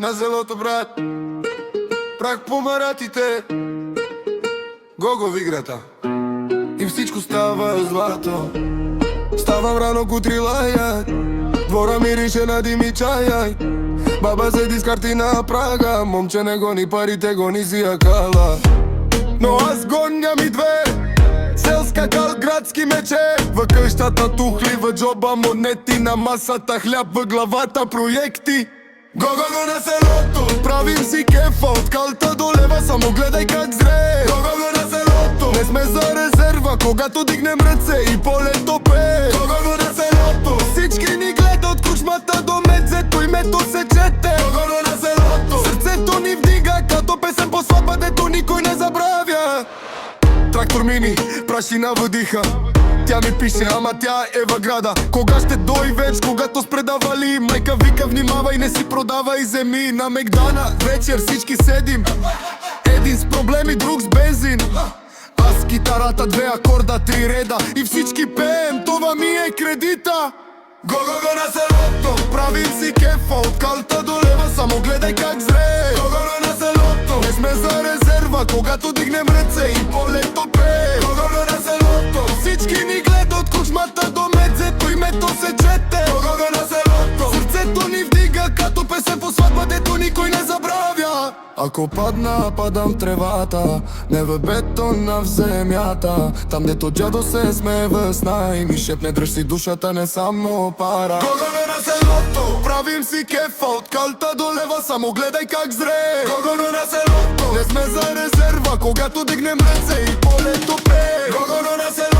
на селото, брат. Прах по маратите, Гого в играта и всичко става злато. Ставам рано кутрила, двора мирише на дим и чай. Баба седи с карти на прага, момче не гони парите, гони си акала. Но аз гоням и две, селска кал, градски мече. В къщата тухли, в джоба монети, на масата хляб, в главата проекти. Го-го-го на селото, правим си кефа, от калта до лева, само гледай как зре. Го-го-го на селото, не сме за резерва, когато дигнем ръце и полето пее. Го-го-го на селото, всички ни гледат от кучмата до медзето, името се чете. Го-го-го на селото, сърцето ни вдига, като песен по сватба, дето никой не забравя. Трактор мини, прашина въдиха, тя ми пише, ама тя е в града. Кога ще дой веч, когато спре да вали? Майка вика, внимавай, не си продавай земи. На Мегдана вечер всички седим, един с проблеми, друг с бензин. Аз китарата, две акорда, три реда и всички пеем, това ми е кредита. Го-го-го на селото, правим си кефа, от калта до лева, само гледай как зре. Го-го-го на селото, не сме за резерва, когато дигнем ръце и полето пее. Го-го-го на селото, всички ни гледат от кучмата до медзето, името се чете. Го-го-го на селото, сърцето ни вдига, като песен по сватба, дето никой не забравя. Ако падна, падам в тревата, не в бетона, в земята. Там дето дядо се смее в сна и ми шепне, дръж си душата, не само пара. Го-го-го на селото, правим си кефа, от калта до лева, само гледай как зре. Го-го-го на селото, не сме за резерва, когато дигнем ръце и полето пее. Го-го-го на селото.